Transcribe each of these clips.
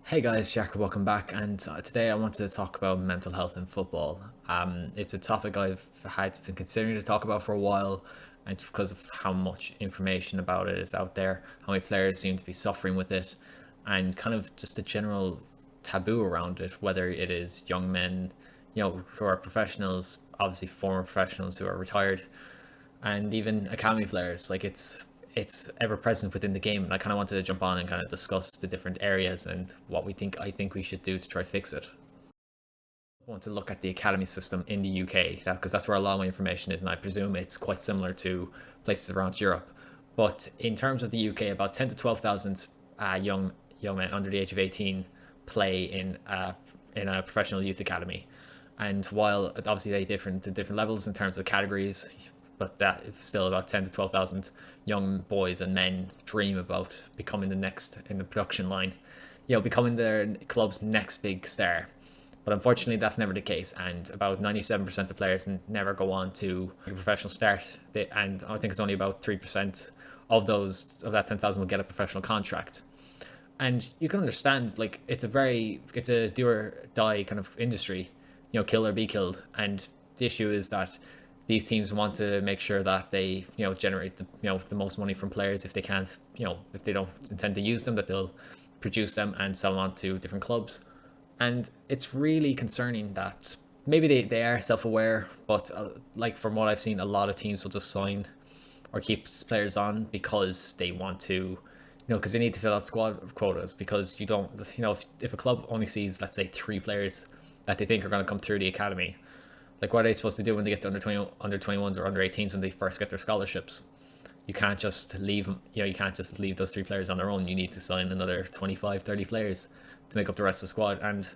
Hey guys, Jack, welcome back. And today I wanted to talk about mental health in football. It's a topic I've had been considering to talk about for a while, and just because of how much information about it is out there, how many players seem to be suffering with it, and kind of just a general taboo around it. Whether it is young men, who are professionals, obviously former professionals who are retired, and even academy players. Like it's ever present within the game, and I kind of wanted to jump on and kind of discuss the different areas and what I think we should do to try fix it. I want to look at the academy system in the UK because that's where a lot of my information is, and I presume it's quite similar to places around Europe. But in terms of the UK, about 10 to 12,000 young men under the age of 18 play in a professional youth academy. And while obviously they differ to different levels in terms of categories, but that is still about 10 to 12,000 young boys and men dream about becoming the next in the production line, becoming their club's next big star. But unfortunately, that's never the case, and about 97% of players never go on to a professional start. And I think it's only about 3% of that 10,000 will get a professional contract. And you can understand, like, it's a do or die kind of industry, kill or be killed. And the issue is that these teams want to make sure that they generate the most money from players. If they can't, if they don't intend to use them, that they'll produce them and sell them on to different clubs. And it's really concerning that maybe they are self-aware, but like from what I've seen, a lot of teams will just sign or keep players on because they want to, because they need to fill out squad quotas. Because you don't, if a club only sees, let's say, three players that they think are going to come through the academy, like, what are they supposed to do when they get to under 21s or under 18s when they first get their scholarships? You can't just leave them, you can't just leave those three players on their own. You need to sign another 25, 30 players to make up the rest of the squad. And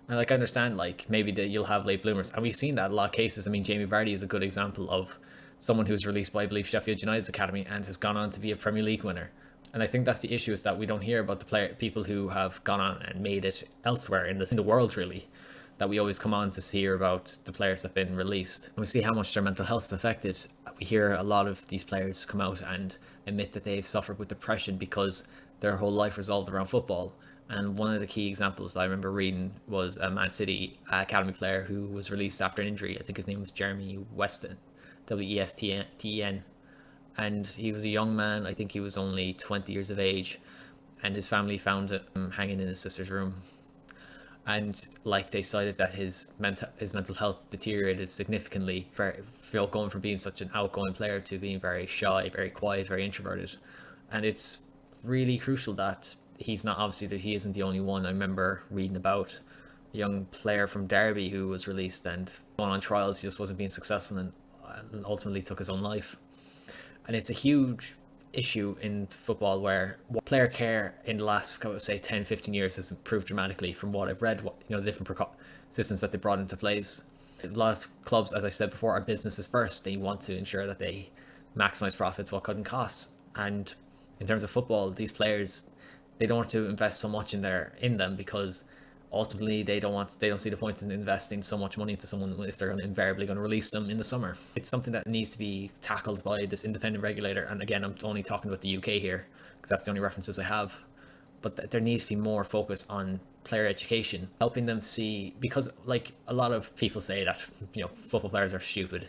like, I understand, like, maybe you'll have late bloomers, and we've seen that in a lot of cases. I mean, Jamie Vardy is a good example of someone who's released by, I believe, Sheffield United's academy and has gone on to be a Premier League winner. And I think that's the issue, is that we don't hear about the people who have gone on and made it elsewhere in the world, really. That we always come on to hear about the players that have been released. And we see how much their mental health is affected. We hear a lot of these players come out and admit that they've suffered with depression because their whole life revolved around football. And one of the key examples that I remember reading was a Man City academy player who was released after an injury. I think his name was Jeremy Weston, Westten. And he was a young man. I think he was only 20 years of age. And his family found him hanging in his sister's room. And like, they cited that his mental health deteriorated significantly, going from being such an outgoing player to being very shy, very quiet, very introverted. And it's really crucial that he isn't the only one. I remember reading about a young player from Derby who was released and going on trials. He just wasn't being successful, and ultimately took his own life. And it's a huge issue in football where player care in the last, I would say, 10, 15 years has improved dramatically from what I've read, the different systems that they brought into place. A lot of clubs, as I said before, are businesses first. They want to ensure that they maximize profits while cutting costs. And in terms of football, these players, they don't want to invest so much in them because ultimately they don't see the point in investing so much money into someone if they're invariably going to release them in the summer. It's something that needs to be tackled by this independent regulator. And again, I'm only talking about the UK here because that's the only references I have. But there needs to be more focus on player education, helping them see, because like a lot of people say that football players are stupid,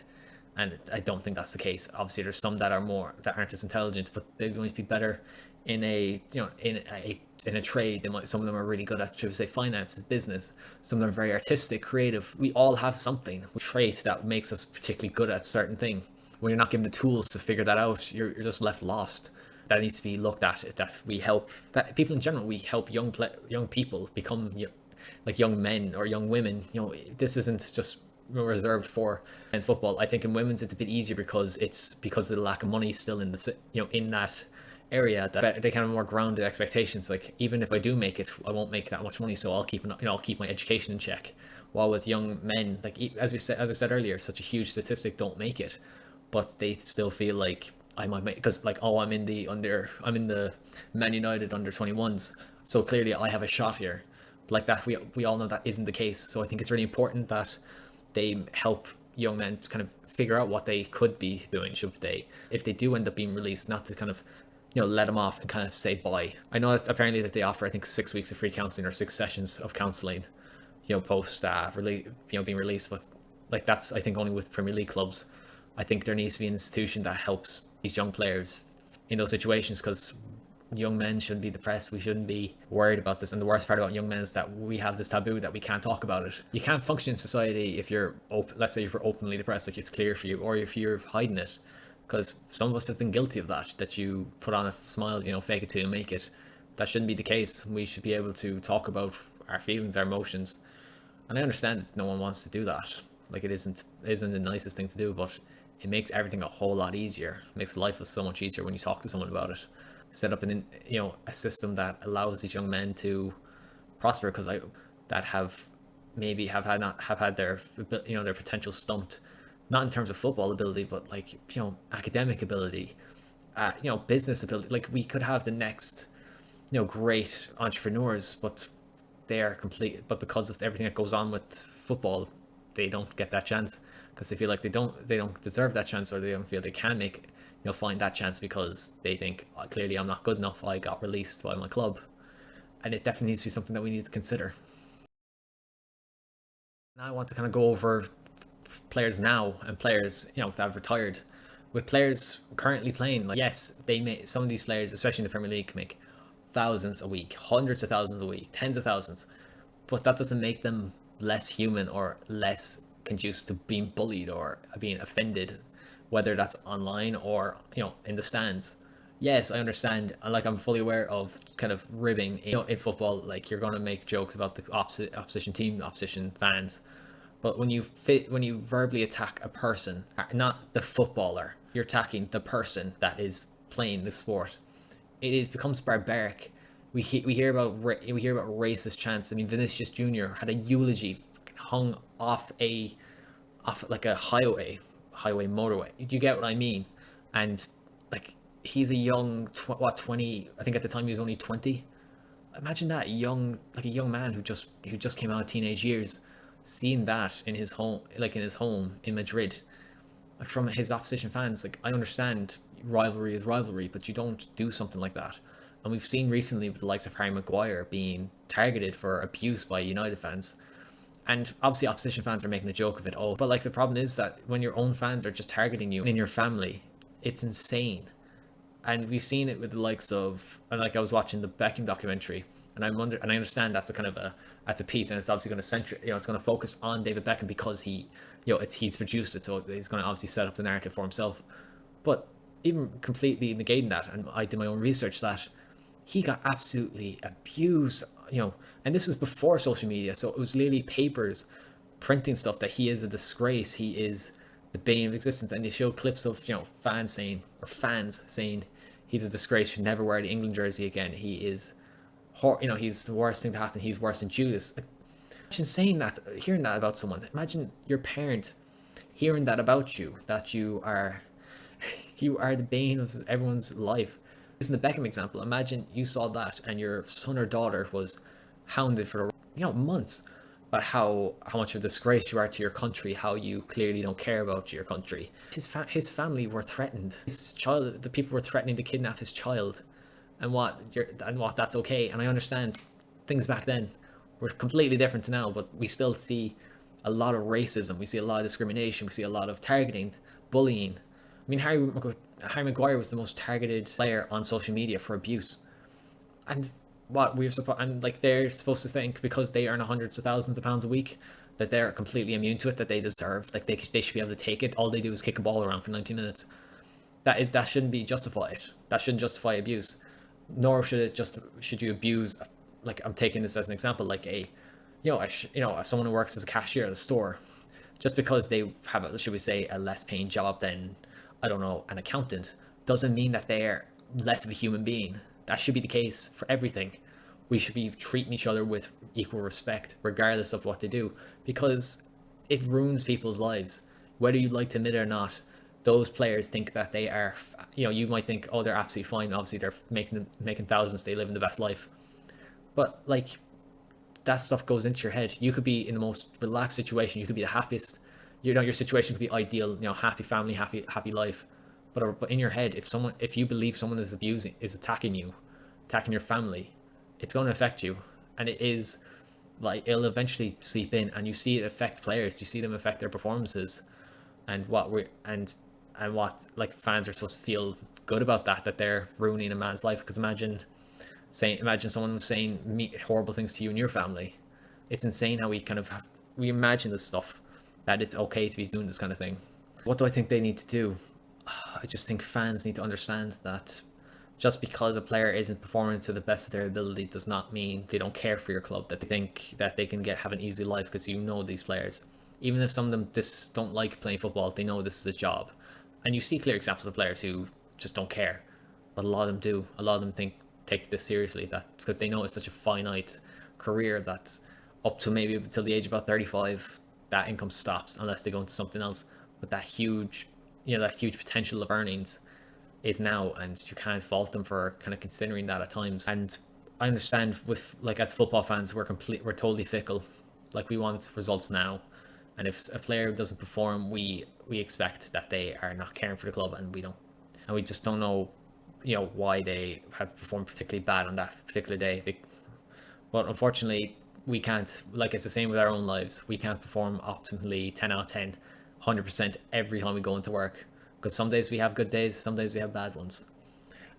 and I don't think that's the case. Obviously, there's some that aren't as intelligent, but they're going to be better in a trade. Some of them are really good at, should we say, finances, business. Some of them are very artistic, creative. We all have something, a trait that makes us particularly good at a certain thing. When you're not given the tools to figure that out, you're just left lost. That needs to be looked at. That people in general, we help young people become like young men or young women. This isn't just reserved for men's football. I think in women's it's a bit easier because of the lack of money still in in that area, that they kind of more grounded expectations. Like, even if I do make it, I won't make that much money, so I'll keep my education in check. While with young men, like, as I said earlier, such a huge statistic don't make it, but they still feel like I might make, because like, oh, I'm in the Man United under 21s, so clearly I have a shot here. But like that, we all know that isn't the case. So I think it's really important that they help young men to kind of figure out what they could be doing, should they, if they do end up being released, not to kind of let them off and kind of say bye. I know that apparently that they offer, I think, 6 weeks of free counseling or 6 sessions of counseling, post being released. But like that's, I think, only with Premier League clubs. I think there needs to be an institution that helps these young players in those situations, because young men shouldn't be depressed. We shouldn't be worried about this. And the worst part about young men is that we have this taboo that we can't talk about it. You can't function in society if you're let's say if you're openly depressed, like it's clear for you, or if you're hiding it, because some of us have been guilty of that you put on a smile, fake it till you make it. That shouldn't be the case. We should be able to talk about our feelings, our emotions. And I understand that no one wants to do that. Like it isn't the nicest thing to do, but it makes everything a whole lot easier. It makes life so much easier when you talk to someone about it. Set up a system that allows these young men to prosper, because I that have maybe have had not have had their potential stumped, not in terms of football ability, but like academic ability, business ability. Like we could have the next great entrepreneurs, but they are complete. But because of everything that goes on with football, they don't get that chance, because they feel like they don't deserve that chance, or they don't feel they can find that chance, because they think, oh, clearly I'm not good enough. I got released by my club. And it definitely needs to be something that we need to consider. Now I want to kind of go over players now and players that have retired. With players currently playing, like, yes, they may, some of these players, especially in the Premier League, make thousands a week, hundreds of thousands a week, tens of thousands, but that doesn't make them less human or less conducive to being bullied or being offended, whether that's online or in the stands. Yes, I understand. Like, I'm fully aware of kind of ribbing in football. Like, you're going to make jokes about the opposition team, opposition fans, but when you verbally attack a person, not the footballer, you're attacking the person that is playing the sport. It becomes barbaric. We hear about racist chants. I mean, Vinicius Jr. had a eulogy hung off like a highway motorway. Do you get what I mean? And like, he's a young 20, I think at the time he was only 20. Imagine that, a young man who just came out of teenage years, seeing that in his home, in Madrid, like, from his opposition fans. Like, I understand rivalry is rivalry, but you don't do something like that. And we've seen recently with the likes of Harry Maguire being targeted for abuse by United fans. And obviously opposition fans are making a joke of it all. But like, the problem is that when your own fans are just targeting you in your family, it's insane. And we've seen it with the likes of, and like, I was watching the Beckham documentary, and I understand that's a kind of that's a piece, and it's obviously going to it's going to focus on David Beckham, because he's produced it, so he's going to obviously set up the narrative for himself. But even completely negating that, and I did my own research, that he got absolutely abused, and this was before social media, so it was literally papers printing stuff that he is a disgrace, he is the bane of existence. And they showed clips of fans saying he's a disgrace, should never wear the England jersey again, he is he's the worst thing to happen, he's worse than Judas. Like, imagine hearing that about someone. Imagine your parent hearing that about you, that you are the bane of everyone's life. Using the Beckham example, imagine you saw that and your son or daughter was hounded for months about how much of a disgrace you are to your country, how you clearly don't care about your country. His family were threatened. The people were threatening to kidnap his child, and what that's okay. And I understand things back then were completely different to now, but we still see a lot of racism. We see a lot of discrimination. We see a lot of targeting, bullying. I mean, Harry Maguire was the most targeted player on social media for abuse, and they're supposed to think, because they earn hundreds of thousands of pounds a week, that they're completely immune to it, that they deserve, like, they should be able to take it. All they do is kick a ball around for 90 minutes. That shouldn't be justified. That shouldn't justify abuse. Nor should you abuse, like, I'm taking this as an example, like someone who works as a cashier at a store, just because they have should we say, a less paying job than, I don't know, an accountant, doesn't mean that they're less of a human being. That should be the case for everything. We should be treating each other with equal respect, regardless of what they do, because it ruins people's lives. Whether you'd like to admit it or not, those players think that they are, you might think, oh, they're absolutely fine. Obviously, they're making thousands. They live in the best life. But like, that stuff goes into your head. You could be in the most relaxed situation. You could be the happiest. Your situation could be ideal. Happy family, happy life. But in your head, if you believe someone is attacking you, attacking your family, it's going to affect you, and it is like it'll eventually seep in, and you see it affect players. You see them affect their performances, and what like fans are supposed to feel good about that they're ruining a man's life. Because imagine someone saying horrible things to you and your family. It's insane how we imagine this stuff, that it's okay to be doing this kind of thing. What do I think they need to do? I just think fans need to understand that just because a player isn't performing to the best of their ability does not mean they don't care for your club, that they think that they can have an easy life because you know these players. Even if some of them just don't like playing football, they know this is a job. And you see clear examples of players who just don't care, but a lot of them do. A lot of them take this seriously, that because they know it's such a finite career that up to maybe until the age of about 35, that income stops unless they go into something else. But that huge potential of earnings is now, and you can't fault them for kind of considering that at times. And I understand, with like, as football fans, we're totally fickle. Like, we want results now, and if a player doesn't perform, we expect that they are not caring for the club, and we just don't know, why they have performed particularly bad on that particular day. But unfortunately, we can't, like, it's the same with our own lives. We can't perform optimally 10 out of 10, 100% every time we go into work, because some days we have good days, some days we have bad ones.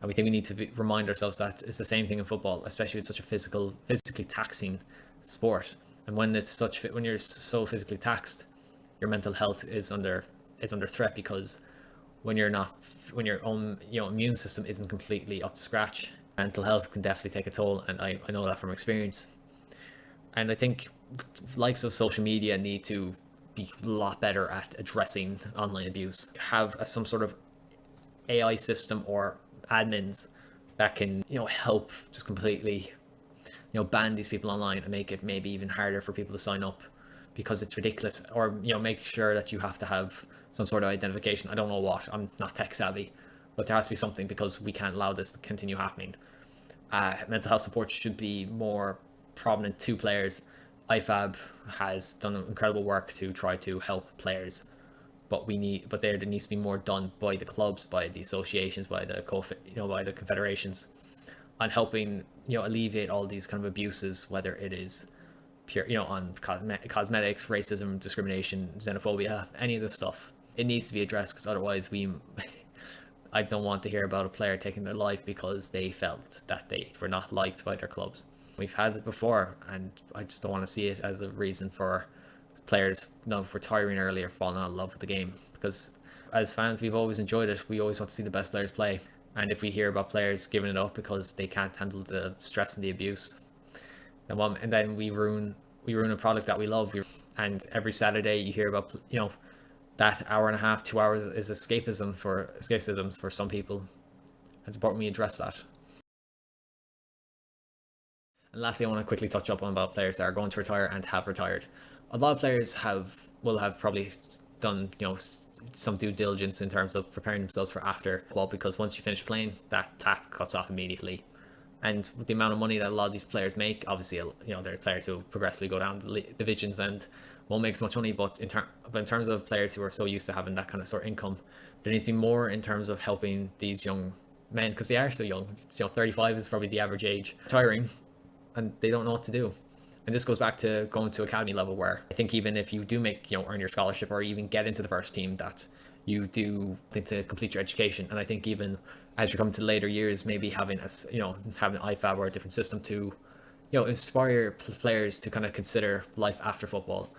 And we think we need to remind ourselves that it's the same thing in football, especially with such a physically taxing sport. And when you're so physically taxed, your mental health is under threat, because when your own immune system isn't completely up to scratch, mental health can definitely take a toll. And I know that from experience. And I think likes of social media need to be a lot better at addressing online abuse. Have some sort of AI system or admins that can help just completely ban these people online, and make it maybe even harder for people to sign up, because it's ridiculous. Or make sure that you have to have some sort of identification. I don't know what, I'm not tech savvy, but there has to be something, because we can't allow this to continue happening. Mental health support should be more prominent to players. IFAB has done incredible work to try to help players, but there needs to be more done by the clubs, by the associations, by the by the confederations, on helping alleviate all these kind of abuses, whether it is pure on cosmetics, racism, discrimination, xenophobia, any of this stuff. It needs to be addressed, because otherwise I don't want to hear about a player taking their life because they felt that they were not liked by their clubs. We've had it before, and I just don't want to see it as a reason for players retiring early or falling out of love with the game. Because as fans, we've always enjoyed it. We always want to see the best players play. And if we hear about players giving it up because they can't handle the stress and the abuse, then we ruin a product that we love. And every Saturday you hear about that hour and a half, 2 hours is escapism for some people. It's important we address that. And lastly, I want to quickly touch up on about players that are going to retire and have retired. A lot of players will have probably done some due diligence in terms of preparing themselves for after. Well, because once you finish playing, that tap cuts off immediately. And with the amount of money that a lot of these players make, obviously, there are players who progressively go down the divisions and won't make as much money. But in terms of players who are so used to having that kind of sort of income, there needs to be more in terms of helping these young men, because they are so young. 35 is probably the average age, retiring, and they don't know what to do. And this goes back to going to academy level, where I think even if you do earn your scholarship or even get into the first team, that you do think to complete your education. And I think even as you're coming to later years, maybe having having an IFAB or a different system to inspire players to kind of consider life after football,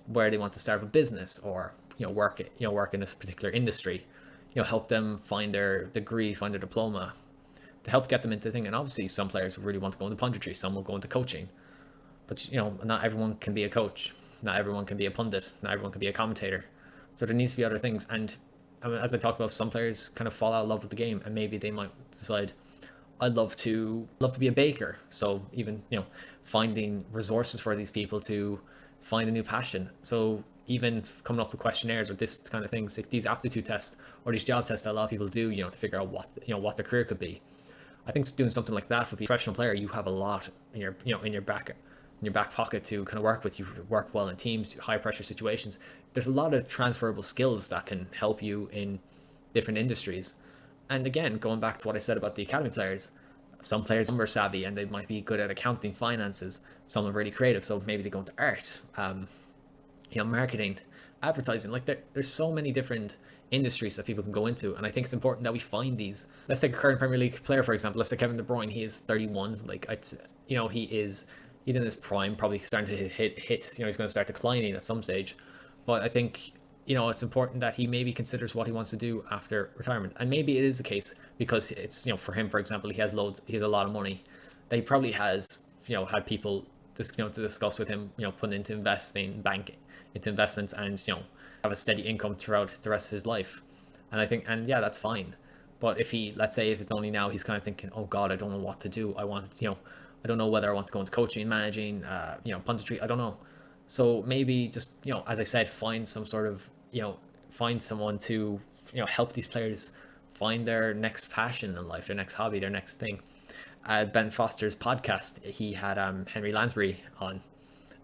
where they want to start a business, or work in a particular industry, help them find their degree, find their diploma, to help get them into the thing. And obviously some players will really want to go into punditry, some will go into coaching, but not everyone can be a coach, not everyone can be a pundit, not everyone can be a commentator. So there needs to be other things. And as I talked about, some players kind of fall out of love with the game, and maybe they might decide, I'd love to be a baker. So even finding resources for these people to find a new passion. So even coming up with questionnaires or this kind of things, like these aptitude tests or these job tests that a lot of people do, to figure out what their career could be. I think doing something like that for a professional player, you have a lot in your back pocket to kind of work with. You work well in teams, high pressure situations. There's a lot of transferable skills that can help you in different industries. And again, going back to what I said about the academy players, some players are number savvy and they might be good at accounting, finances. Some are really creative, so maybe they go into art, marketing, advertising. Like there's so many different industries that people can go into, and I think it's important that we find these. Let's take a current Premier League player, for example. Let's take Kevin De Bruyne. He is 31. Like he's in his prime, probably starting to hit. He's going to start declining at some stage, but I think it's important that he maybe considers what he wants to do after retirement, and maybe it is the case because it's for him, for example, he has a lot of money that he probably has had people to discuss with him, putting into investing, banking, into investments, and have a steady income throughout the rest of his life. And I think, and yeah, that's fine. But let's say if it's only now, he's kind of thinking, oh God, I don't know what to do. I don't know whether I want to go into coaching, managing, punditry. I don't know. So maybe just, as I said, find some sort of, find someone to, help these players find their next passion in life, their next hobby, their next thing. Ben Foster's podcast, he had Henry Lansbury on,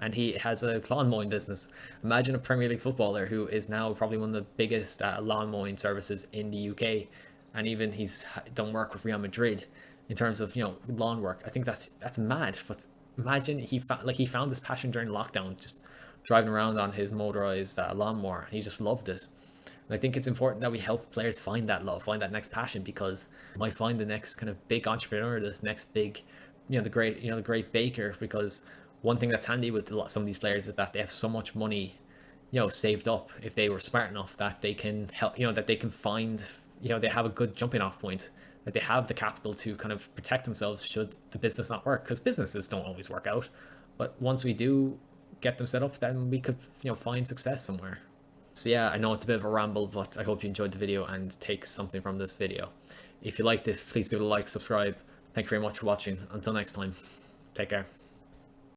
and he has a lawn mowing business. Imagine a Premier League footballer who is now probably one of the biggest lawn mowing services in the UK, and even he's done work with Real Madrid in terms of lawn work. I think that's mad. But imagine he found his passion during lockdown, just driving around on his motorized lawnmower, and he just loved it. And I think it's important that we help players find that love, find that next passion, because you might find the next kind of big entrepreneur, this next big, the great baker. Because one thing that's handy with some of these players is that they have so much money, saved up, if they were smart enough, that they can help, that they can find, they have a good jumping off point, that they have the capital to kind of protect themselves should the business not work, because businesses don't always work out. But once we do get them set up, then we could, find success somewhere. So yeah, I know it's a bit of a ramble, but I hope you enjoyed the video and take something from this video. If you liked it, please give it a like, subscribe. Thank you very much for watching. Until next time, take care.